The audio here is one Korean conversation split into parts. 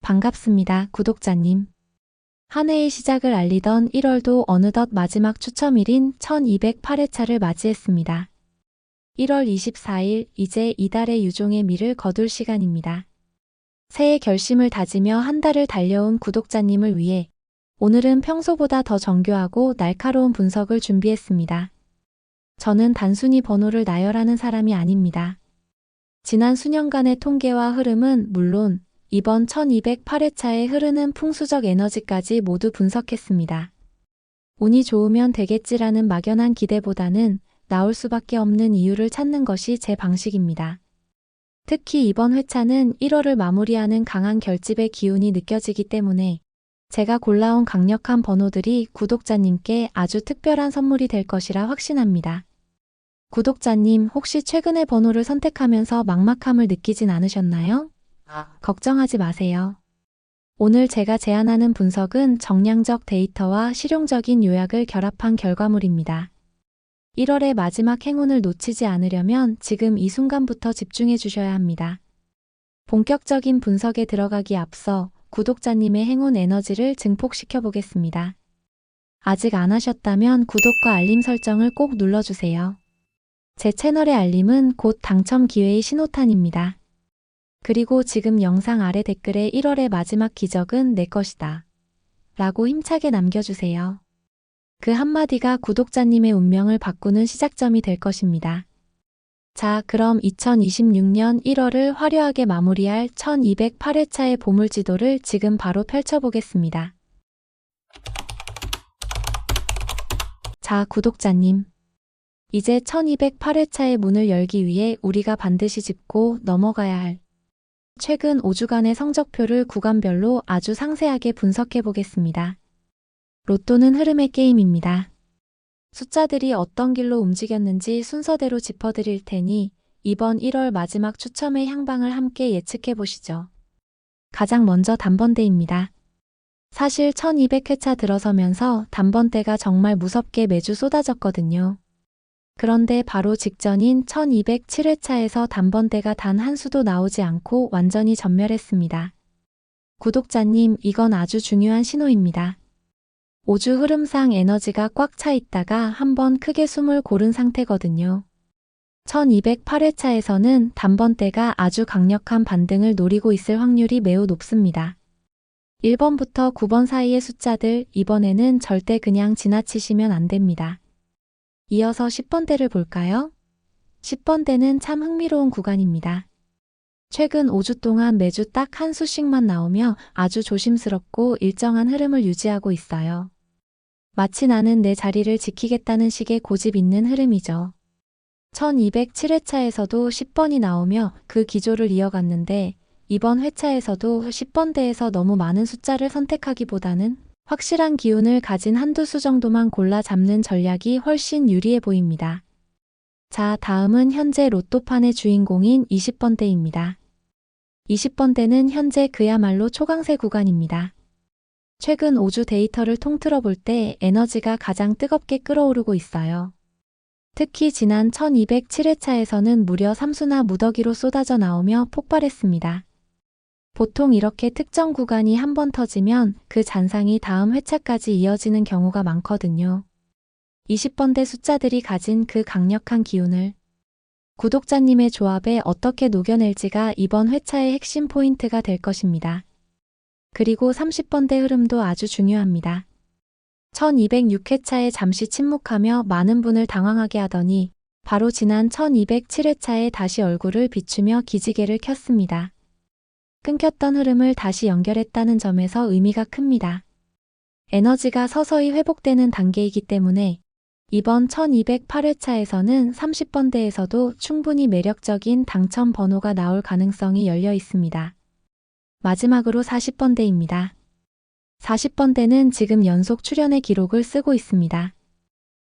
반갑습니다, 구독자님. 한 해의 시작을 알리던 1월도 어느덧 마지막 추첨일인 1208회차를 맞이했습니다. 1월 24일, 이제 이달의 유종의 미를 거둘 시간입니다. 새해 결심을 다지며 한 달을 달려온 구독자님을 위해 오늘은 평소보다 더 정교하고 날카로운 분석을 준비했습니다. 저는 단순히 번호를 나열하는 사람이 아닙니다. 지난 수년간의 통계와 흐름은 물론 이번 1208회차에 흐르는 풍수적 에너지까지 모두 분석했습니다. 운이 좋으면 되겠지라는 막연한 기대보다는 나올 수밖에 없는 이유를 찾는 것이 제 방식입니다. 특히 이번 회차는 1월을 마무리하는 강한 결집의 기운이 느껴지기 때문에 제가 골라온 강력한 번호들이 구독자님께 아주 특별한 선물이 될 것이라 확신합니다. 구독자님, 혹시 최근에 번호를 선택하면서 막막함을 느끼진 않으셨나요? 걱정하지 마세요. 오늘 제가 제안하는 분석은 정량적 데이터와 실용적인 요약을 결합한 결과물입니다. 1월의 마지막 행운을 놓치지 않으려면 지금 이 순간부터 집중해 주셔야 합니다. 본격적인 분석에 들어가기 앞서 구독자님의 행운 에너지를 증폭시켜 보겠습니다. 아직 안 하셨다면 구독과 알림 설정을 꼭 눌러주세요. 제 채널의 알림은 곧 당첨 기회의 신호탄입니다. 그리고 지금 영상 아래 댓글에 1월의 마지막 기적은 내 것이다 라고 힘차게 남겨주세요. 그 한마디가 구독자님의 운명을 바꾸는 시작점이 될 것입니다. 자, 그럼 2026년 1월을 화려하게 마무리할 1208회차의 보물지도를 지금 바로 펼쳐보겠습니다. 자, 구독자님. 이제 1208회차의 문을 열기 위해 우리가 반드시 짚고 넘어가야 할 최근 5주간의 성적표를 구간별로 아주 상세하게 분석해 보겠습니다. 로또는 흐름의 게임입니다. 숫자들이 어떤 길로 움직였는지 순서대로 짚어드릴 테니 이번 1월 마지막 추첨의 향방을 함께 예측해 보시죠. 가장 먼저 단번대입니다. 사실 1200회차 들어서면서 단번대가 정말 무섭게 매주 쏟아졌거든요. 그런데 바로 직전인 1207회차에서 단번대가 단 한 수도 나오지 않고 완전히 전멸했습니다. 구독자님, 이건 아주 중요한 신호입니다. 5주 흐름상 에너지가 꽉 차 있다가 한번 크게 숨을 고른 상태거든요. 1208회차에서는 단번대가 아주 강력한 반등을 노리고 있을 확률이 매우 높습니다. 1번부터 9번 사이의 숫자들, 이번에는 절대 그냥 지나치시면 안 됩니다. 이어서 10번대를 볼까요? 10번대는 참 흥미로운 구간입니다. 최근 5주 동안 매주 딱 한 수씩만 나오며 아주 조심스럽고 일정한 흐름을 유지하고 있어요. 마치 나는 내 자리를 지키겠다는 식의 고집 있는 흐름이죠. 1207회차에서도 10번이 나오며 그 기조를 이어갔는데 이번 회차에서도 10번대에서 너무 많은 숫자를 선택하기보다는 확실한 기운을 가진 한두 수 정도만 골라 잡는 전략이 훨씬 유리해 보입니다. 자, 다음은 현재 로또판의 주인공인 20번대입니다. 20번대는 현재 그야말로 초강세 구간입니다. 최근 5주 데이터를 통틀어 볼 때 에너지가 가장 뜨겁게 끓어오르고 있어요. 특히 지난 1207회차에서는 무려 3수나 무더기로 쏟아져 나오며 폭발했습니다. 보통 이렇게 특정 구간이 한번 터지면 그 잔상이 다음 회차까지 이어지는 경우가 많거든요. 20번대 숫자들이 가진 그 강력한 기운을 구독자님의 조합에 어떻게 녹여낼지가 이번 회차의 핵심 포인트가 될 것입니다. 그리고 30번대 흐름도 아주 중요합니다. 1206회차에 잠시 침묵하며 많은 분을 당황하게 하더니 바로 지난 1207회차에 다시 얼굴을 비추며 기지개를 켰습니다. 끊겼던 흐름을 다시 연결했다는 점에서 의미가 큽니다. 에너지가 서서히 회복되는 단계이기 때문에 이번 1208회차에서는 30번대에서도 충분히 매력적인 당첨 번호가 나올 가능성이 열려 있습니다. 마지막으로 40번대입니다. 40번대는 지금 연속 출연의 기록을 쓰고 있습니다.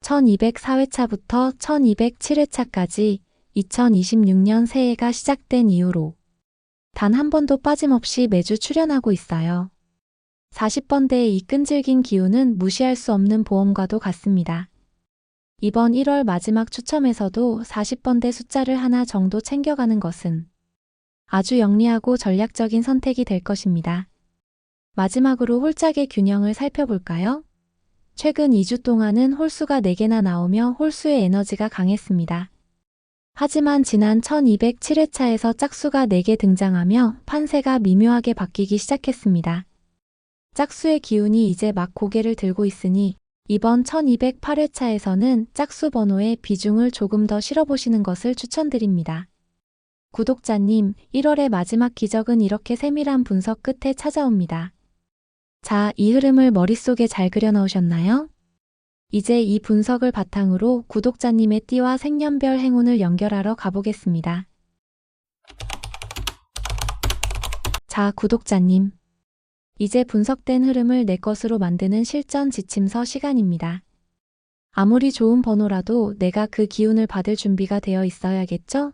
1204회차부터 1207회차까지 2026년 새해가 시작된 이후로 단 한 번도 빠짐없이 매주 출연하고 있어요. 40번대의 이 끈질긴 기운은 무시할 수 없는 보험과도 같습니다. 이번 1월 마지막 추첨에서도 40번대 숫자를 하나 정도 챙겨가는 것은 아주 영리하고 전략적인 선택이 될 것입니다. 마지막으로 홀짝의 균형을 살펴볼까요? 최근 2주 동안은 홀수가 4개나 나오며 홀수의 에너지가 강했습니다. 하지만 지난 1207회차에서 짝수가 4개 등장하며 판세가 미묘하게 바뀌기 시작했습니다. 짝수의 기운이 이제 막 고개를 들고 있으니 이번 1208회차에서는 짝수 번호의 비중을 조금 더 실어보시는 것을 추천드립니다. 구독자님, 1월의 마지막 기적은 이렇게 세밀한 분석 끝에 찾아옵니다. 자, 이 흐름을 머릿속에 잘 그려 넣으셨나요? 이제 이 분석을 바탕으로 구독자님의 띠와 생년별 행운을 연결하러 가보겠습니다. 자, 구독자님. 이제 분석된 흐름을 내 것으로 만드는 실전 지침서 시간입니다. 아무리 좋은 번호라도 내가 그 기운을 받을 준비가 되어 있어야겠죠?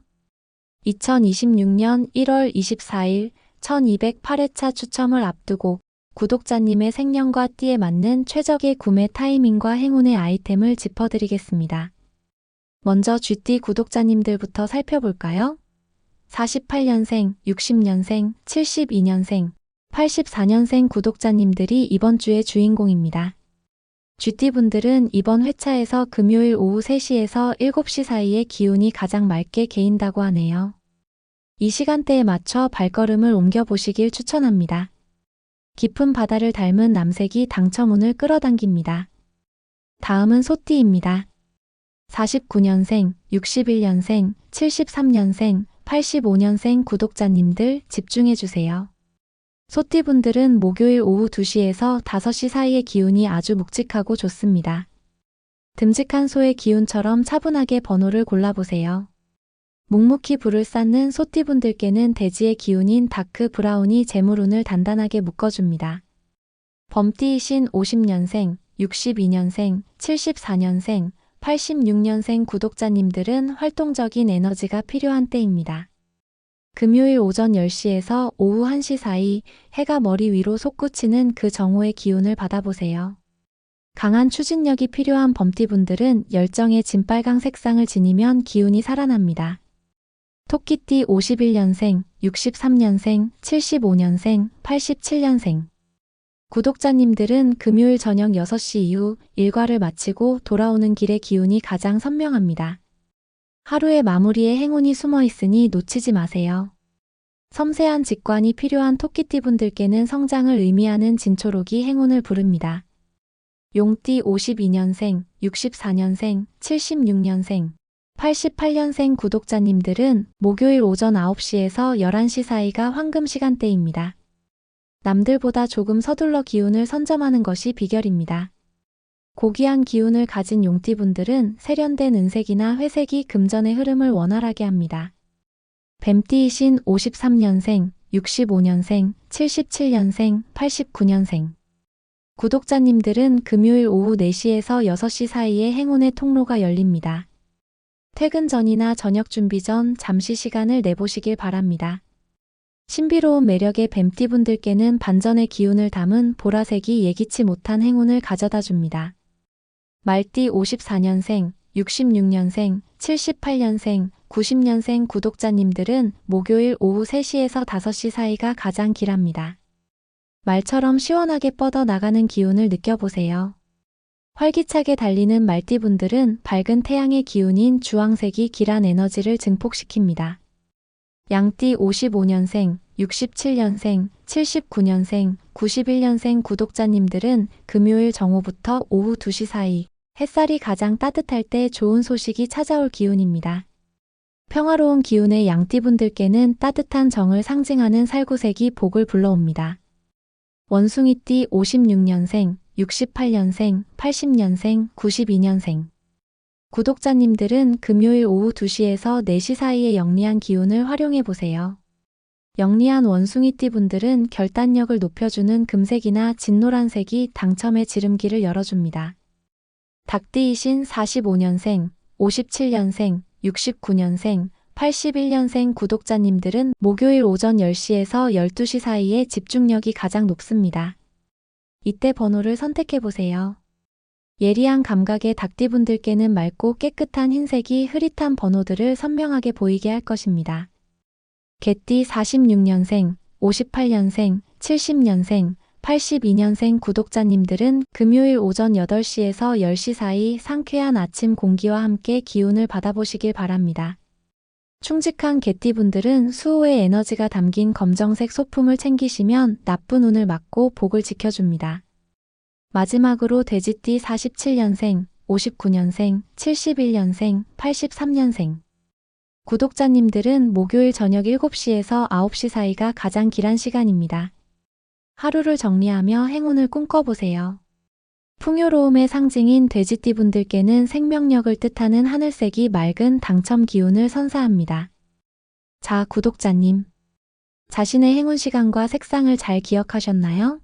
2026년 1월 24일 1208회차 추첨을 앞두고 구독자님의 생년과 띠에 맞는 최적의 구매 타이밍과 행운의 아이템을 짚어드리겠습니다. 먼저 쥐띠 구독자님들부터 살펴볼까요? 48년생, 60년생, 72년생, 84년생 구독자님들이 이번 주의 주인공입니다. 쥐띠분들은 이번 회차에서 금요일 오후 3시에서 7시 사이에 기운이 가장 맑게 개인다고 하네요. 이 시간대에 맞춰 발걸음을 옮겨보시길 추천합니다. 깊은 바다를 닮은 남색이 당첨운을 끌어당깁니다. 다음은 소띠입니다. 49년생, 61년생, 73년생, 85년생 구독자님들 집중해주세요. 소띠분들은 목요일 오후 2시에서 5시 사이의 기운이 아주 묵직하고 좋습니다. 듬직한 소의 기운처럼 차분하게 번호를 골라보세요. 묵묵히 불을 쌓는 소띠분들께는 대지의 기운인 다크 브라운이 재물운을 단단하게 묶어줍니다. 범띠이신 50년생, 62년생, 74년생, 86년생 구독자님들은 활동적인 에너지가 필요한 때입니다. 금요일 오전 10시에서 오후 1시 사이 해가 머리 위로 솟구치는 그 정오의 기운을 받아보세요. 강한 추진력이 필요한 범띠분들은 열정의 진빨강 색상을 지니면 기운이 살아납니다. 토끼띠 51년생, 63년생, 75년생, 87년생 구독자님들은 금요일 저녁 6시 이후 일과를 마치고 돌아오는 길의 기운이 가장 선명합니다. 하루의 마무리에 행운이 숨어 있으니 놓치지 마세요. 섬세한 직관이 필요한 토끼띠분들께는 성장을 의미하는 진초록이 행운을 부릅니다. 용띠 52년생, 64년생, 76년생, 88년생 구독자님들은 목요일 오전 9시에서 11시 사이가 황금 시간대입니다. 남들보다 조금 서둘러 기운을 선점하는 것이 비결입니다. 고귀한 기운을 가진 용띠분들은 세련된 은색이나 회색이 금전의 흐름을 원활하게 합니다. 뱀띠이신 53년생, 65년생, 77년생, 89년생 구독자님들은 금요일 오후 4시에서 6시 사이에 행운의 통로가 열립니다. 퇴근 전이나 저녁 준비 전 잠시 시간을 내보시길 바랍니다. 신비로운 매력의 뱀띠분들께는 반전의 기운을 담은 보라색이 예기치 못한 행운을 가져다 줍니다. 말띠 54년생, 66년생, 78년생, 90년생 구독자님들은 목요일 오후 3시에서 5시 사이가 가장 길합니다. 말처럼 시원하게 뻗어 나가는 기운을 느껴보세요. 활기차게 달리는 말띠분들은 밝은 태양의 기운인 주황색이 길한 에너지를 증폭시킵니다. 양띠 55년생, 67년생, 79년생, 91년생 구독자님들은 금요일 정오부터 오후 2시 사이 햇살이 가장 따뜻할 때 좋은 소식이 찾아올 기운입니다. 평화로운 기운의 양띠분들께는 따뜻한 정을 상징하는 살구색이 복을 불러옵니다. 원숭이띠 56년생, 68년생, 80년생, 92년생 구독자님들은 금요일 오후 2시에서 4시 사이의 영리한 기운을 활용해 보세요. 영리한 원숭이띠 분들은 결단력을 높여주는 금색이나 진노란색이 당첨의 지름길을 열어줍니다. 닭띠이신 45년생, 57년생, 69년생, 81년생 구독자님들은 목요일 오전 10시에서 12시 사이에 집중력이 가장 높습니다. 이때 번호를 선택해보세요. 예리한 감각의 닭띠분들께는 맑고 깨끗한 흰색이 흐릿한 번호들을 선명하게 보이게 할 것입니다. 개띠 46년생, 58년생, 70년생, 82년생 구독자님들은 금요일 오전 8시에서 10시 사이 상쾌한 아침 공기와 함께 기운을 받아보시길 바랍니다. 충직한 개띠분들은 수호의 에너지가 담긴 검정색 소품을 챙기시면 나쁜 운을 막고 복을 지켜줍니다. 마지막으로 돼지띠 47년생, 59년생, 71년생, 83년생. 구독자님들은 목요일 저녁 7시에서 9시 사이가 가장 길한 시간입니다. 하루를 정리하며 행운을 꿈꿔보세요. 풍요로움의 상징인 돼지띠분들께는 생명력을 뜻하는 하늘색이 맑은 당첨 기운을 선사합니다. 자, 구독자님. 자신의 행운 시간과 색상을 잘 기억하셨나요?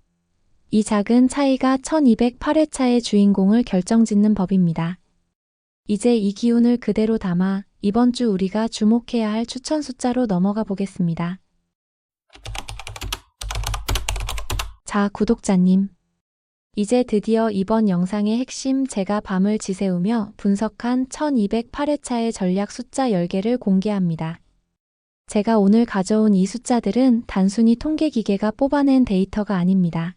이 작은 차이가 1208회차의 주인공을 결정짓는 법입니다. 이제 이 기운을 그대로 담아 이번 주 우리가 주목해야 할 추천 숫자로 넘어가 보겠습니다. 자, 구독자님. 이제 드디어 이번 영상의 핵심 제가 밤을 지새우며 분석한 1208회차의 전략 숫자 10개를 공개합니다. 제가 오늘 가져온 이 숫자들은 단순히 통계 기계가 뽑아낸 데이터가 아닙니다.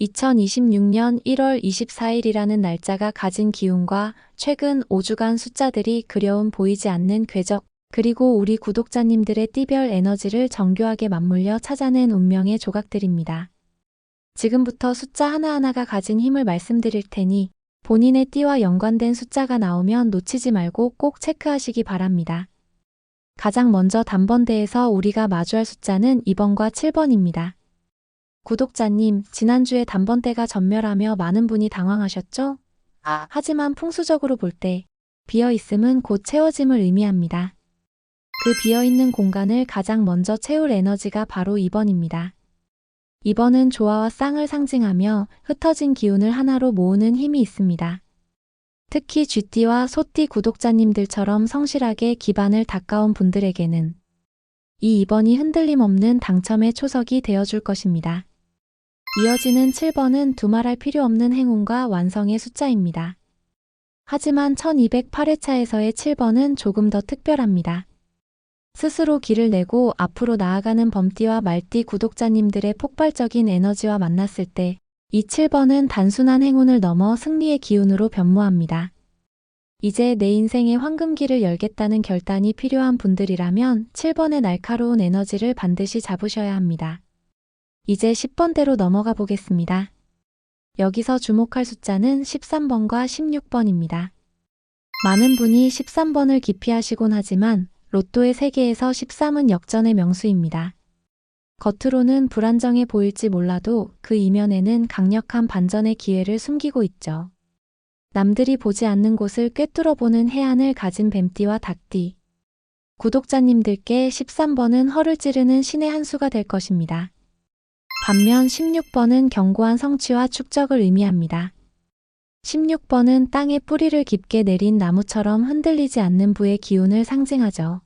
2026년 1월 24일이라는 날짜가 가진 기운과 최근 5주간 숫자들이 그려온 보이지 않는 궤적, 그리고 우리 구독자님들의 띠별 에너지를 정교하게 맞물려 찾아낸 운명의 조각들입니다. 지금부터 숫자 하나하나가 가진 힘을 말씀드릴 테니 본인의 띠와 연관된 숫자가 나오면 놓치지 말고 꼭 체크하시기 바랍니다. 가장 먼저 단번대에서 우리가 마주할 숫자는 2번과 7번입니다. 구독자님, 지난주에 단번대가 전멸하며 많은 분이 당황하셨죠? 하지만 풍수적으로 볼 때 비어있음은 곧 채워짐을 의미합니다. 그 비어있는 공간을 가장 먼저 채울 에너지가 바로 2번입니다. 2번은 조화와 쌍을 상징하며 흩어진 기운을 하나로 모으는 힘이 있습니다. 특히 쥐띠와 소띠 구독자님들처럼 성실하게 기반을 닦아온 분들에게는 이 2번이 흔들림 없는 당첨의 초석이 되어줄 것입니다. 이어지는 7번은 두말할 필요 없는 행운과 완성의 숫자입니다. 하지만 1208회차에서의 7번은 조금 더 특별합니다. 스스로 길을 내고 앞으로 나아가는 범띠와 말띠 구독자님들의 폭발적인 에너지와 만났을 때 이 7번은 단순한 행운을 넘어 승리의 기운으로 변모합니다. 이제 내 인생의 황금길을 열겠다는 결단이 필요한 분들이라면 7번의 날카로운 에너지를 반드시 잡으셔야 합니다. 이제 10번대로 넘어가 보겠습니다. 여기서 주목할 숫자는 13번과 16번입니다. 많은 분이 13번을 기피하시곤 하지만 로또의 세계에서 13은 역전의 명수입니다. 겉으로는 불안정해 보일지 몰라도 그 이면에는 강력한 반전의 기회를 숨기고 있죠. 남들이 보지 않는 곳을 꿰뚫어보는 해안을 가진 뱀띠와 닭띠. 구독자님들께 13번은 허를 찌르는 신의 한 수가 될 것입니다. 반면 16번은 견고한 성취와 축적을 의미합니다. 16번은 땅에 뿌리를 깊게 내린 나무처럼 흔들리지 않는 부의 기운을 상징하죠.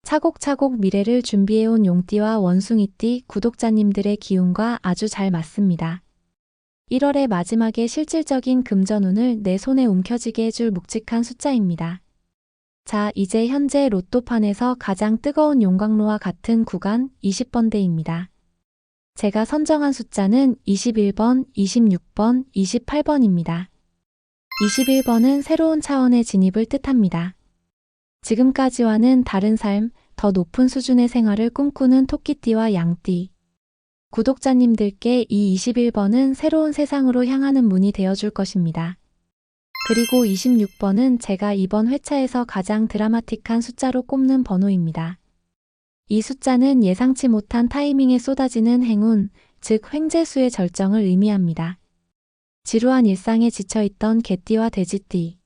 차곡차곡 미래를 준비해온 용띠와 원숭이띠 구독자님들의 기운과 아주 잘 맞습니다. 1월의 마지막에 실질적인 금전운을 내 손에 움켜쥐게 해줄 묵직한 숫자입니다. 자, 이제 현재 로또판에서 가장 뜨거운 용광로와 같은 구간 20번대입니다. 제가 선정한 숫자는 21번, 26번, 28번입니다. 21번은 새로운 차원의 진입을 뜻합니다. 지금까지와는 다른 삶, 더 높은 수준의 생활을 꿈꾸는 토끼띠와 양띠. 구독자님들께 이 21번은 새로운 세상으로 향하는 문이 되어줄 것입니다. 그리고 26번은 제가 이번 회차에서 가장 드라마틱한 숫자로 꼽는 번호입니다. 이 숫자는 예상치 못한 타이밍에 쏟아지는 행운, 즉 횡재수의 절정을 의미합니다. 지루한 일상에 지쳐있던 개띠와 돼지띠.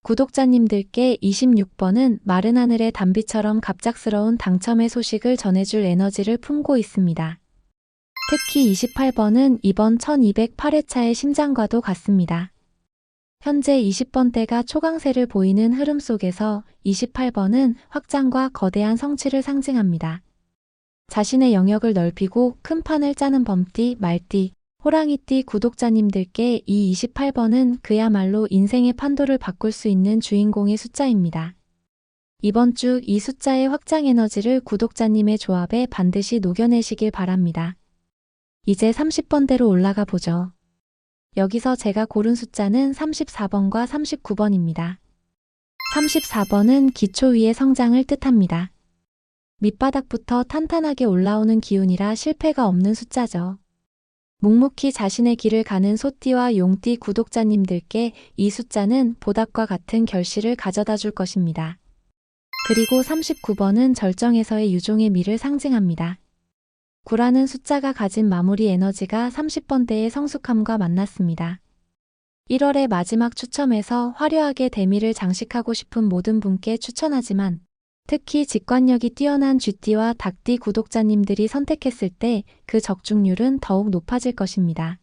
구독자님들께 26번은 마른 하늘의 단비처럼 갑작스러운 당첨의 소식을 전해줄 에너지를 품고 있습니다. 특히 28번은 이번 1208회차의 심장과도 같습니다. 현재 20번대가 초강세를 보이는 흐름 속에서 28번은 확장과 거대한 성취를 상징합니다. 자신의 영역을 넓히고 큰 판을 짜는 범띠, 말띠, 호랑이띠 구독자님들께 이 28번은 그야말로 인생의 판도를 바꿀 수 있는 주인공의 숫자입니다. 이번 주 이 숫자의 확장 에너지를 구독자님의 조합에 반드시 녹여내시길 바랍니다. 이제 30번대로 올라가 보죠. 여기서 제가 고른 숫자는 34번과 39번입니다. 34번은 기초 위의 성장을 뜻합니다. 밑바닥부터 탄탄하게 올라오는 기운이라 실패가 없는 숫자죠. 묵묵히 자신의 길을 가는 소띠와 용띠 구독자님들께 이 숫자는 보답과 같은 결실을 가져다 줄 것입니다. 그리고 39번은 절정에서의 유종의 미를 상징합니다. 9라는 숫자가 가진 마무리 에너지가 30번대의 성숙함과 만났습니다. 1월의 마지막 추첨에서 화려하게 대미를 장식하고 싶은 모든 분께 추천하지만 특히 직관력이 뛰어난 쥐띠와 닭띠 구독자님들이 선택했을 때 그 적중률은 더욱 높아질 것입니다.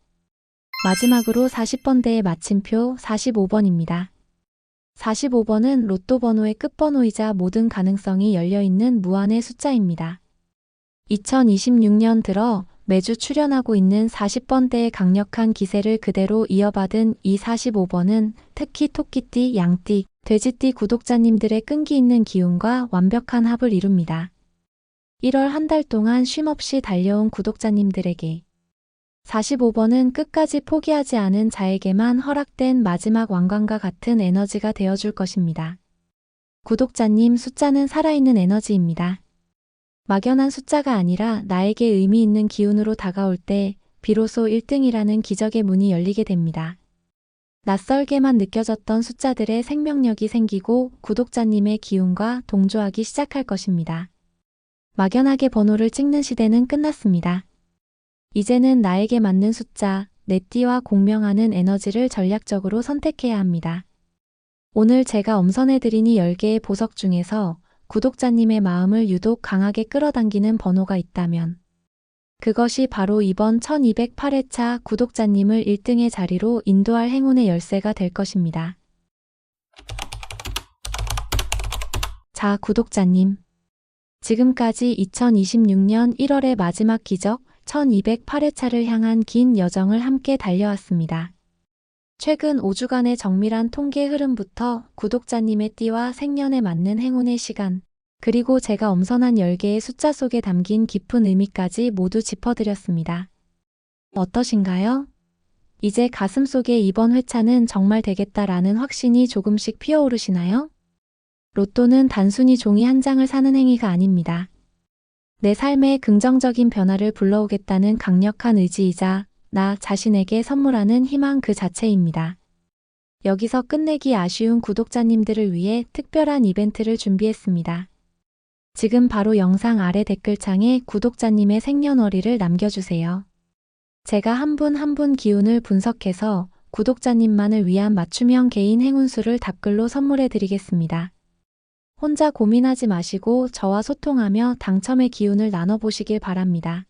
마지막으로 40번대의 마침표 45번입니다. 45번은 로또 번호의 끝번호이자 모든 가능성이 열려있는 무한의 숫자입니다. 2026년 들어 매주 출연하고 있는 40번대의 강력한 기세를 그대로 이어받은 이 45번은 특히 토끼띠, 양띠, 돼지띠 구독자님들의 끈기 있는 기운과 완벽한 합을 이룹니다. 1월 한 달 동안 쉼없이 달려온 구독자님들에게 45번은 끝까지 포기하지 않은 자에게만 허락된 마지막 왕관과 같은 에너지가 되어줄 것입니다. 구독자님, 숫자는 살아있는 에너지입니다. 막연한 숫자가 아니라 나에게 의미 있는 기운으로 다가올 때 비로소 1등이라는 기적의 문이 열리게 됩니다. 낯설게만 느껴졌던 숫자들의 생명력이 생기고 구독자님의 기운과 동조하기 시작할 것입니다. 막연하게 번호를 찍는 시대는 끝났습니다. 이제는 나에게 맞는 숫자, 내 띠와 공명하는 에너지를 전략적으로 선택해야 합니다. 오늘 제가 엄선해드린 이 10개의 보석 중에서 구독자님의 마음을 유독 강하게 끌어당기는 번호가 있다면 그것이 바로 이번 1208회차 구독자님을 1등의 자리로 인도할 행운의 열쇠가 될 것입니다. 자, 구독자님. 지금까지 2026년 1월의 마지막 기적 1208회차를 향한 긴 여정을 함께 달려왔습니다. 최근 5주간의 정밀한 통계 흐름부터 구독자님의 띠와 생년에 맞는 행운의 시간, 그리고 제가 엄선한 10개의 숫자 속에 담긴 깊은 의미까지 모두 짚어드렸습니다. 어떠신가요? 이제 가슴속에 이번 회차는 정말 되겠다라는 확신이 조금씩 피어오르시나요? 로또는 단순히 종이 한 장을 사는 행위가 아닙니다. 내 삶에 긍정적인 변화를 불러오겠다는 강력한 의지이자 나 자신에게 선물하는 희망 그 자체입니다. 여기서 끝내기 아쉬운 구독자님들을 위해 특별한 이벤트를 준비했습니다. 지금 바로 영상 아래 댓글창에 구독자님의 생년월일을 남겨주세요. 제가 한 분 한 분 기운을 분석해서 구독자님만을 위한 맞춤형 개인 행운수를 답글로 선물해 드리겠습니다. 혼자 고민하지 마시고 저와 소통하며 당첨의 기운을 나눠보시길 바랍니다.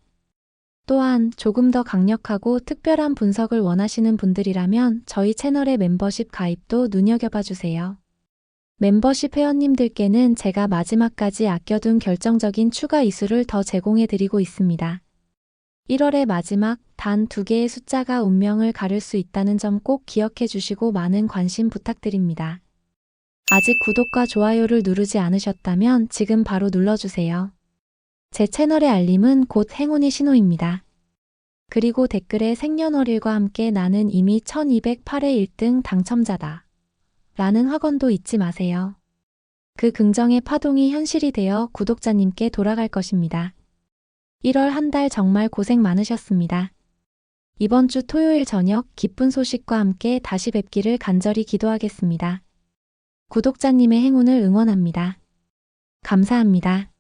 또한 조금 더 강력하고 특별한 분석을 원하시는 분들이라면 저희 채널의 멤버십 가입도 눈여겨봐 주세요. 멤버십 회원님들께는 제가 마지막까지 아껴둔 결정적인 추가 이수를 더 제공해 드리고 있습니다. 1월의 마지막 단 2개의 숫자가 운명을 가를 수 있다는 점 꼭 기억해 주시고 많은 관심 부탁드립니다. 아직 구독과 좋아요를 누르지 않으셨다면 지금 바로 눌러주세요. 제 채널의 알림은 곧 행운의 신호입니다. 그리고 댓글에 생년월일과 함께 나는 이미 1208회 1등 당첨자다 라는 확언도 잊지 마세요. 그 긍정의 파동이 현실이 되어 구독자님께 돌아갈 것입니다. 1월 한 달 정말 고생 많으셨습니다. 이번 주 토요일 저녁 기쁜 소식과 함께 다시 뵙기를 간절히 기도하겠습니다. 구독자님의 행운을 응원합니다. 감사합니다.